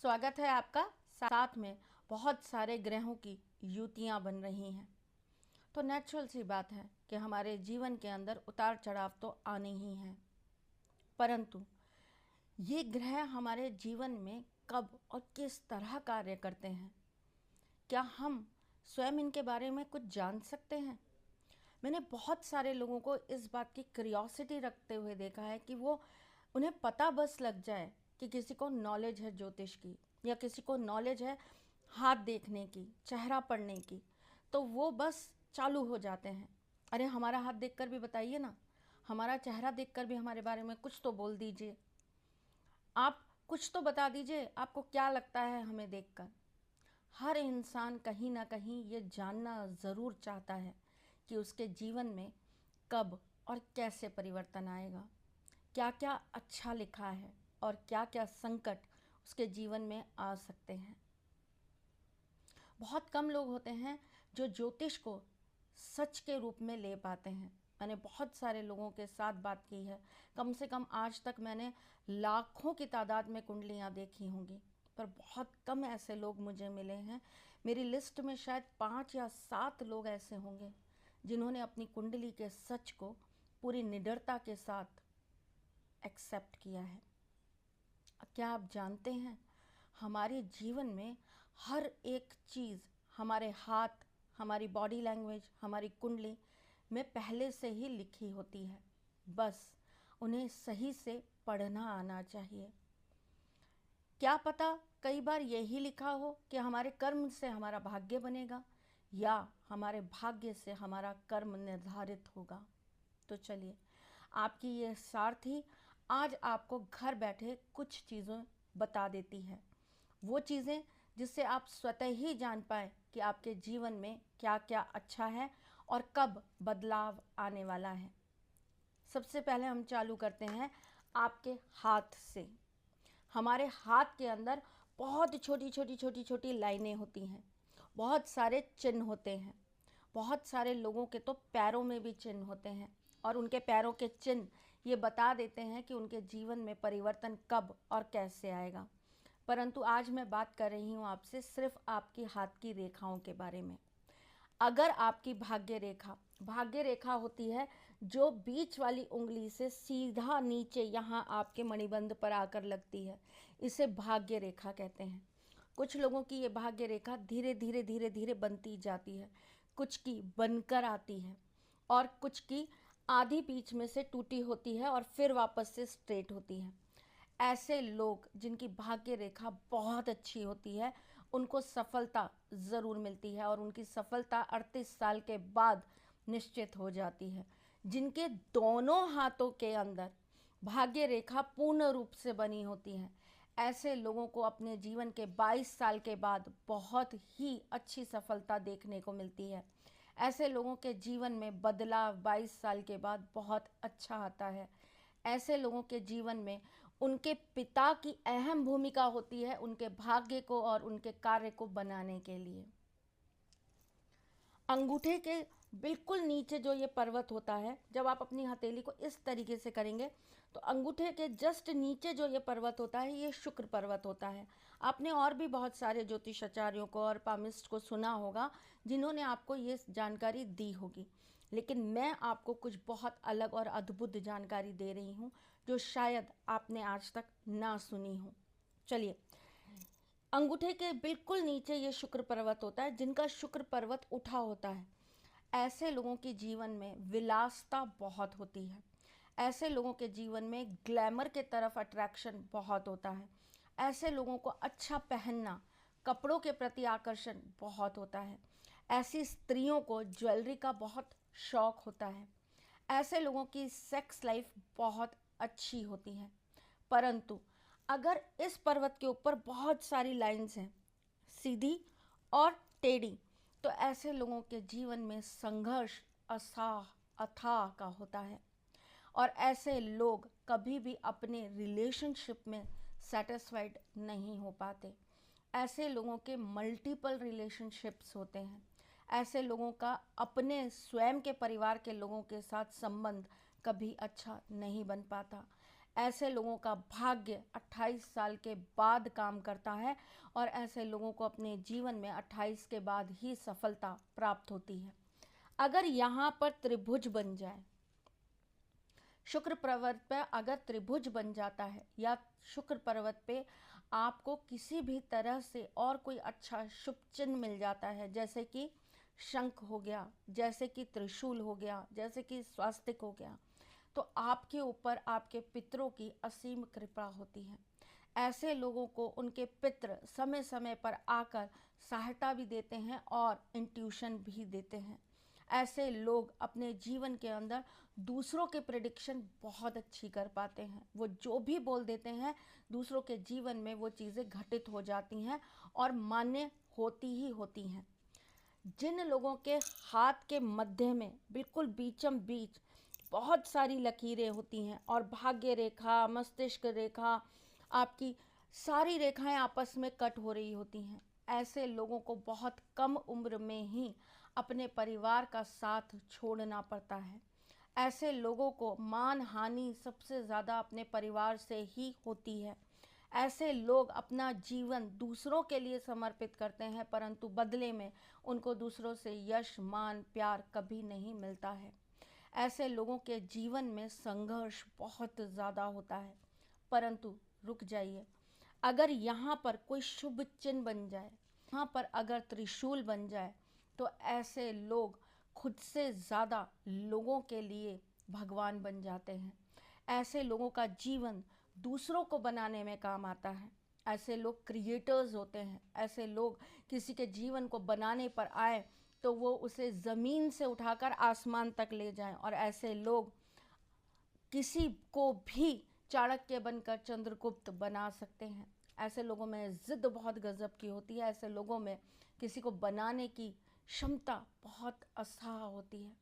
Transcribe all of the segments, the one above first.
स्वागत है आपका। साथ में बहुत सारे ग्रहों की युतियाँ बन रही हैं, तो नेचुरल सी बात है कि हमारे जीवन के अंदर उतार चढ़ाव तो आने ही हैं। परंतु ये ग्रह हमारे जीवन में कब और किस तरह कार्य करते हैं, क्या हम स्वयं इनके बारे में कुछ जान सकते हैं? मैंने बहुत सारे लोगों को इस बात की क्यूरियोसिटी रखते हुए देखा है कि वो उन्हें पता बस लग जाए कि किसी को नॉलेज है ज्योतिष की या किसी को नॉलेज है हाथ देखने की, चेहरा पढ़ने की, तो वो बस चालू हो जाते हैं। अरे हमारा हाथ देखकर भी बताइए ना, हमारा चेहरा देखकर भी हमारे बारे में कुछ तो बोल दीजिए, आप कुछ तो बता दीजिए, आपको क्या लगता है हमें देखकर। हर इंसान कहीं ना कहीं ये जानना ज़रूर चाहता है कि उसके जीवन में कब और कैसे परिवर्तन आएगा, क्या क्या अच्छा लिखा है और क्या क्या संकट उसके जीवन में आ सकते हैं। बहुत कम लोग होते हैं जो ज्योतिष को सच के रूप में ले पाते हैं। मैंने बहुत सारे लोगों के साथ बात की है, कम से कम आज तक मैंने लाखों की तादाद में कुंडलियाँ देखी होंगी, पर बहुत कम ऐसे लोग मुझे मिले हैं। मेरी लिस्ट में शायद 5 या 7 लोग ऐसे होंगे जिन्होंने अपनी कुंडली के सच को पूरी निडरता के साथ एक्सेप्ट किया है। क्या आप जानते हैं, हमारे जीवन में हर एक चीज़, हमारे हाथ, हमारी बॉडी लैंग्वेज, हमारी कुंडली में पहले से ही लिखी होती है, बस उन्हें सही से पढ़ना आना चाहिए। क्या पता कई बार यही लिखा हो कि हमारे कर्म से हमारा भाग्य बनेगा या हमारे भाग्य से हमारा कर्म निर्धारित होगा। तो चलिए, आपकी ये सारथी आज आपको घर बैठे कुछ चीज़ें बता देती है, वो चीज़ें जिससे आप स्वतः ही जान पाए कि आपके जीवन में क्या क्या अच्छा है और कब बदलाव आने वाला है। सबसे पहले हम चालू करते हैं आपके हाथ से। हमारे हाथ के अंदर बहुत छोटी छोटी छोटी छोटी लाइनें होती हैं, बहुत सारे चिन्ह होते हैं। बहुत सारे लोगों के तो पैरों में भी चिन्ह होते हैं और उनके पैरों के चिन्ह ये बता देते हैं कि उनके जीवन में परिवर्तन कब और कैसे आएगा। परंतु आज मैं बात कर रही हूँ आपसे सिर्फ आपकी हाथ की रेखाओं के बारे में। अगर आपकी भाग्य रेखा होती है जो बीच वाली उंगली से सीधा नीचे यहाँ आपके मणिबंध पर आकर लगती है, इसे भाग्य रेखा कहते हैं। कुछ लोगों की ये भाग्य रेखा धीरे धीरे धीरे धीरे बनती जाती है, कुछ की बनकर आती है और कुछ की आधी बीच में से टूटी होती है और फिर वापस से स्ट्रेट होती है। ऐसे लोग जिनकी भाग्य रेखा बहुत अच्छी होती है उनको सफलता ज़रूर मिलती है और उनकी सफलता 38 साल के बाद निश्चित हो जाती है। जिनके दोनों हाथों के अंदर भाग्य रेखा पूर्ण रूप से बनी होती है, ऐसे लोगों को अपने जीवन के 22 साल के बाद बहुत ही अच्छी सफलता देखने को मिलती है। ऐसे लोगों के जीवन में बदलाव 22 साल के बाद बहुत अच्छा आता है। ऐसे लोगों के जीवन में उनके पिता की अहम भूमिका होती है उनके भाग्य को और उनके कार्य को बनाने के लिए। अंगूठे के बिल्कुल नीचे जो ये पर्वत होता है, जब आप अपनी हथेली को इस तरीके से करेंगे तो अंगूठे के जस्ट नीचे जो ये पर्वत होता है ये शुक्र पर्वत होता है। आपने और भी बहुत सारे ज्योतिषाचार्यों को और पामिस्ट को सुना होगा जिन्होंने आपको ये जानकारी दी होगी, लेकिन मैं आपको कुछ बहुत अलग और अद्भुत जानकारी दे रही हूँ जो शायद आपने आज तक ना सुनी हो। चलिए, अंगूठे के बिल्कुल नीचे ये शुक्र पर्वत होता है, जिनका शुक्र पर्वत उठा होता है। ऐसे लोगों के जीवन में विलासता बहुत होती है, ऐसे लोगों के जीवन में ग्लैमर के तरफ अट्रैक्शन बहुत होता है, ऐसे लोगों को अच्छा पहनना, कपड़ों के प्रति आकर्षण बहुत होता है, ऐसी स्त्रियों को ज्वेलरी का बहुत शौक होता है, ऐसे लोगों की सेक्स लाइफ बहुत अच्छी होती है। परंतु अगर इस पर्वत के ऊपर बहुत सारी लाइंस हैं, सीधी और टेढ़ी, तो ऐसे लोगों के जीवन में संघर्ष अथाह का होता है और ऐसे लोग कभी भी अपने रिलेशनशिप में सेटिस्फाइड नहीं हो पाते। ऐसे लोगों के मल्टीपल रिलेशनशिप्स होते हैं। ऐसे लोगों का अपने स्वयं के परिवार के लोगों के साथ संबंध कभी अच्छा नहीं बन पाता। ऐसे लोगों का भाग्य 28 साल के बाद काम करता है और ऐसे लोगों को अपने जीवन में 28 के बाद ही सफलता प्राप्त होती है। अगर यहाँ पर त्रिभुज बन जाए, शुक्र पर्वत पे अगर त्रिभुज बन जाता है या शुक्र पर्वत पे आपको किसी भी तरह से और कोई अच्छा शुभ चिन्ह मिल जाता है, जैसे कि शंख हो गया, जैसे कि त्रिशूल हो गया, जैसे कि स्वास्तिक हो गया, तो आपके ऊपर आपके पितरों की असीम कृपा होती है। ऐसे लोगों को उनके पितृ समय समय पर आकर सहायता भी देते हैं और इंट्यूशन भी देते हैं। ऐसे लोग अपने जीवन के अंदर दूसरों के प्रेडिक्शन बहुत अच्छी कर पाते हैं। वो जो भी बोल देते हैं दूसरों के जीवन में वो चीज़ें घटित हो जाती हैं और मान्य होती ही होती हैं। जिन लोगों के हाथ के मध्य में बिल्कुल बीचम बीच बहुत सारी लकीरें होती हैं और भाग्य रेखा, मस्तिष्क रेखा, आपकी सारी रेखाएं आपस में कट हो रही होती हैं, ऐसे लोगों को बहुत कम उम्र में ही अपने परिवार का साथ छोड़ना पड़ता है। ऐसे लोगों को मान हानि सबसे ज़्यादा अपने परिवार से ही होती है। ऐसे लोग अपना जीवन दूसरों के लिए समर्पित करते हैं, परंतु बदले में उनको दूसरों से यश, मान, प्यार कभी नहीं मिलता है। ऐसे लोगों के जीवन में संघर्ष बहुत ज़्यादा होता है। परंतु रुक जाइए, अगर यहाँ पर कोई शुभ चिन्ह बन जाए, यहाँ पर अगर त्रिशूल बन जाए, तो ऐसे लोग खुद से ज़्यादा लोगों के लिए भगवान बन जाते हैं। ऐसे लोगों का जीवन दूसरों को बनाने में काम आता है। ऐसे लोग क्रिएटर्स होते हैं। ऐसे लोग किसी के जीवन को बनाने पर आए तो वो उसे ज़मीन से उठाकर आसमान तक ले जाएं, और ऐसे लोग किसी को भी चाणक्य बनकर चंद्रगुप्त बना सकते हैं। ऐसे लोगों में ज़िद बहुत गजब की होती है। ऐसे लोगों में किसी को बनाने की क्षमता बहुत अथाह होती है।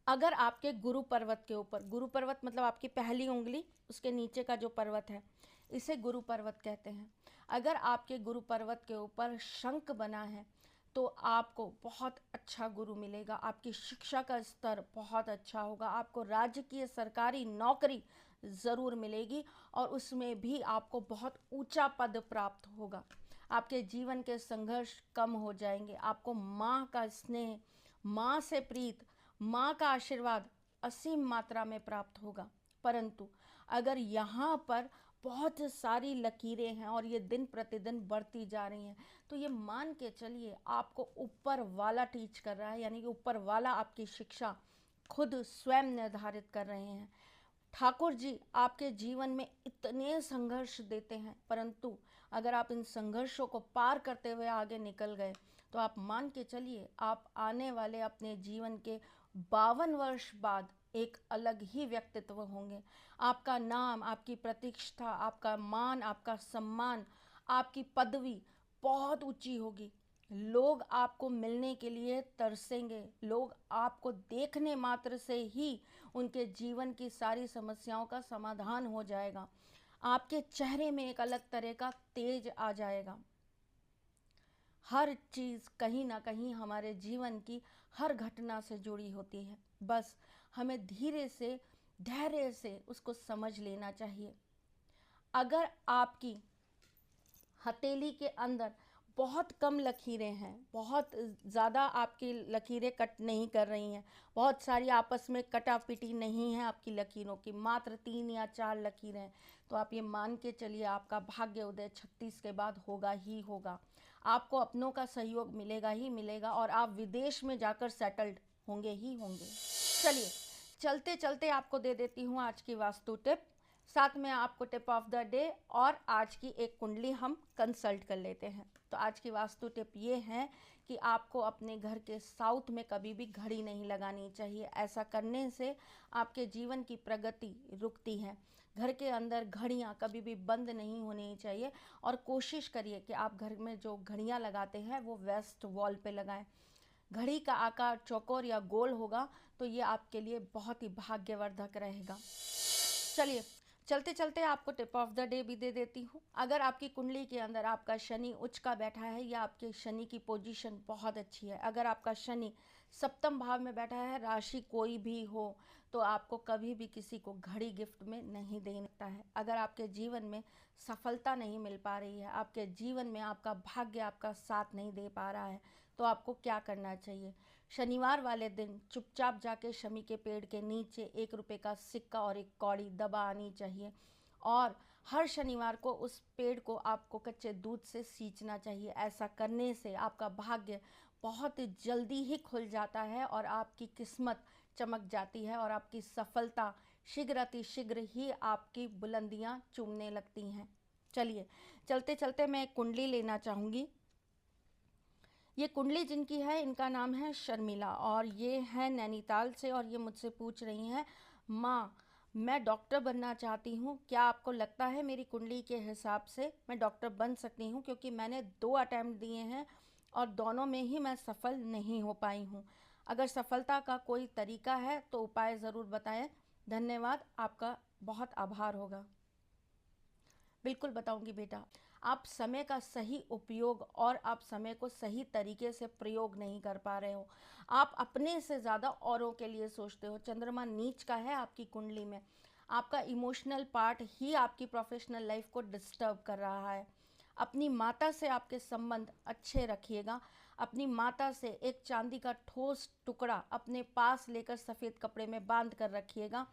अगर आपके गुरु पर्वत के ऊपर, गुरु पर्वत मतलब आपकी पहली उंगली, उसके नीचे का जो पर्वत है, इसे गुरु पर्वत कहते हैं। अगर आपके गुरु पर्वत के ऊपर शंख बना है तो आपको बहुत अच्छा गुरु मिलेगा। आपकी शिक्षा का स्तर बहुत अच्छा होगा। आपको राजकीय सरकारी नौकरी ज़रूर मिलेगी और उसमें भी आपको बहुत ऊंचा पद प्राप्त होगा। आपके जीवन के संघर्ष कम हो जाएंगे। आपको माँ का स्नेह, माँ से प्रीत, माँ का आशीर्वाद असीम मात्रा में प्राप्त होगा। परंतु अगर यहाँ पर बहुत सारी लकीरें हैं और ये दिन प्रतिदिन बढ़ती जा रही हैं, तो ये मान के चलिए आपको ऊपर वाला टीच कर रहा है, यानी कि ऊपर वाला आपकी शिक्षा खुद स्वयं निर्धारित कर रहे हैं। ठाकुर जी आपके जीवन में इतने संघर्ष देते हैं, परंतु अगर आप इन संघर्षों को पार करते हुए आगे निकल गए तो आप मान के चलिए आप आने वाले अपने जीवन के 52 वर्ष बाद एक अलग ही व्यक्तित्व होंगे। आपका नाम, आपकी प्रतिष्ठा, आपका मान, आपका सम्मान, आपकी पदवी बहुत ऊंची होगी। लोग आपको मिलने के लिए तरसेंगे। लोग आपको देखने मात्र से ही उनके जीवन की सारी समस्याओं का समाधान हो जाएगा। आपके चेहरे में एक अलग तरह का तेज आ जाएगा। हर चीज़ कहीं ना कहीं हमारे जीवन की हर घटना से जुड़ी होती है। बस हमें धीरे से, धैर्य से उसको समझ लेना चाहिए। अगर आपकी हथेली के अंदर बहुत कम लकीरें हैं, बहुत ज़्यादा आपकी लकीरें कट नहीं कर रही हैं, बहुत सारी आपस में कटापिटी नहीं है आपकी लकीरों की, मात्र 3 या 4 लकीरें हैं, तो आप ये मान के चलिए आपका भाग्य उदय 36 के बाद होगा ही होगा। आपको अपनों का सहयोग मिलेगा ही मिलेगा और आप विदेश में जाकर सेटल्ड होंगे ही होंगे। चलिए, चलते चलते आपको दे देती हूँ आज की वास्तु टिप, साथ में आपको टिप ऑफ द डे और आज की एक कुंडली हम कंसल्ट कर लेते हैं। तो आज की वास्तु टिप ये है कि आपको अपने घर के साउथ में कभी भी घड़ी नहीं लगानी चाहिए। ऐसा करने से आपके जीवन की प्रगति रुकती है। घर के अंदर घड़ियाँ कभी भी बंद नहीं होनी चाहिए और कोशिश करिए कि आप घर में जो घड़ियाँ लगाते हैं वो वेस्ट वॉल पे लगाएं। घड़ी का आकार चौकोर या गोल होगा तो ये आपके लिए बहुत ही भाग्यवर्धक रहेगा। चलिए, चलते चलते आपको टिप ऑफ द डे भी दे देती हूँ। अगर आपकी कुंडली के अंदर आपका शनि उच्च का बैठा है या आपके शनि की पोजीशन बहुत अच्छी है, अगर आपका शनि सप्तम भाव में बैठा है, राशि कोई भी हो, तो आपको कभी भी किसी को घड़ी गिफ्ट में नहीं देना है। अगर आपके जीवन में सफलता नहीं मिल पा रही है, आपके जीवन में आपका भाग्य आपका साथ नहीं दे पा रहा है, तो आपको क्या करना चाहिए? शनिवार वाले दिन चुपचाप जाके शमी के पेड़ के नीचे 1 रुपये का सिक्का और एक कौड़ी दबा आनी चाहिए, और हर शनिवार को उस पेड़ को आपको कच्चे दूध से सींचना चाहिए। ऐसा करने से आपका भाग्य बहुत जल्दी ही खुल जाता है और आपकी किस्मत चमक जाती है और आपकी सफलता शीघ्र अतिशीघ्र ही आपकी बुलंदियां चूमने लगती हैं। चलिए, चलते चलते मैं एक कुंडली लेना चाहूँगी। ये कुंडली जिनकी है, इनका नाम है शर्मिला, और ये है नैनीताल से, और ये मुझसे पूछ रही हैं, माँ मैं डॉक्टर बनना चाहती हूँ, क्या आपको लगता है मेरी कुंडली के हिसाब से मैं डॉक्टर बन सकती हूँ? क्योंकि मैंने 2 अटैम्प्ट दिए हैं और दोनों में ही मैं सफल नहीं हो पाई हूँ। अगर सफलता का कोई तरीका है तो उपाय ज़रूर बताएं। धन्यवाद, आपका बहुत आभार होगा। बिल्कुल बताऊंगी बेटा। आप समय का सही उपयोग और आप समय को सही तरीके से प्रयोग नहीं कर पा रहे हो। आप अपने से ज़्यादा औरों के लिए सोचते हो। चंद्रमा नीच का है आपकी कुंडली में। आपका इमोशनल पार्ट ही आपकी प्रोफेशनल लाइफ को डिस्टर्ब कर रहा है। अपनी माता से आपके संबंध अच्छे रखिएगा। अपनी माता से एक चांदी का ठोस टुकड़ा अपने पास लेकर सफ़ेद कपड़े में बांध कर रखिएगा।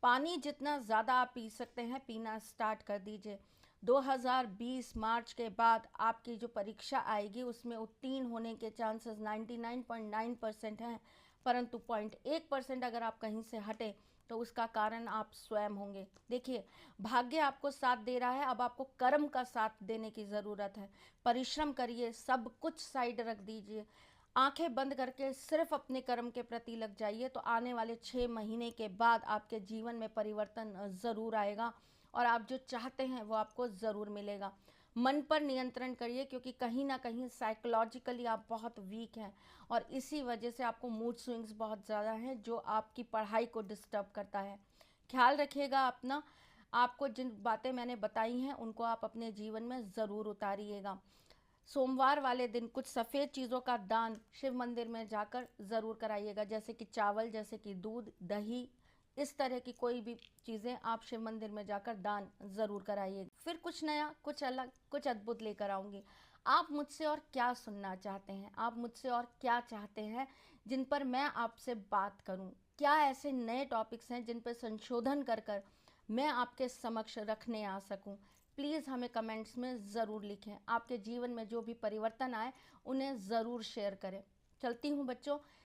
पानी जितना ज़्यादा आप पी सकते हैं पीना स्टार्ट कर दीजिए। 2020 मार्च के बाद आपकी जो परीक्षा आएगी उसमें उत्तीर्ण होने के चांसेस 99.9% हैं, परंतु 0.1% अगर आप कहीं से हटे तो उसका कारण आप स्वयं होंगे। देखिए, भाग्य आपको साथ दे रहा है, अब आपको कर्म का साथ देने की ज़रूरत है। परिश्रम करिए, सब कुछ साइड रख दीजिए, आंखें बंद करके सिर्फ अपने कर्म के प्रति लग जाइए, तो आने वाले 6 महीने के बाद आपके जीवन में परिवर्तन ज़रूर आएगा और आप जो चाहते हैं वो आपको ज़रूर मिलेगा। मन पर नियंत्रण करिए, क्योंकि कहीं ना कहीं साइकोलॉजिकली आप बहुत वीक हैं और इसी वजह से आपको मूड स्विंग्स बहुत ज़्यादा हैं, जो आपकी पढ़ाई को डिस्टर्ब करता है। ख्याल रखिएगा अपना। आपको जिन बातें मैंने बताई हैं उनको आप अपने जीवन में ज़रूर उतारिएगा। सोमवार वाले दिन कुछ सफ़ेद चीज़ों का दान शिव मंदिर में जाकर ज़रूर कराइएगा, जैसे कि चावल, जैसे कि दूध, दही, इस तरह की कोई भी चीज़ें आप शिव मंदिर में जाकर दान ज़रूर कराइएगा। फिर कुछ नया, कुछ अलग, कुछ अद्भुत लेकर आऊँगी। आप मुझसे और क्या सुनना चाहते हैं? आप मुझसे और क्या चाहते हैं जिन पर मैं आपसे बात करूं? क्या ऐसे नए टॉपिक्स हैं जिन पर संशोधन कर कर मैं आपके समक्ष रखने आ सकूं? प्लीज़ हमें कमेंट्स में ज़रूर लिखें। आपके जीवन में जो भी परिवर्तन आए उन्हें ज़रूर शेयर करें। चलती हूँ बच्चों।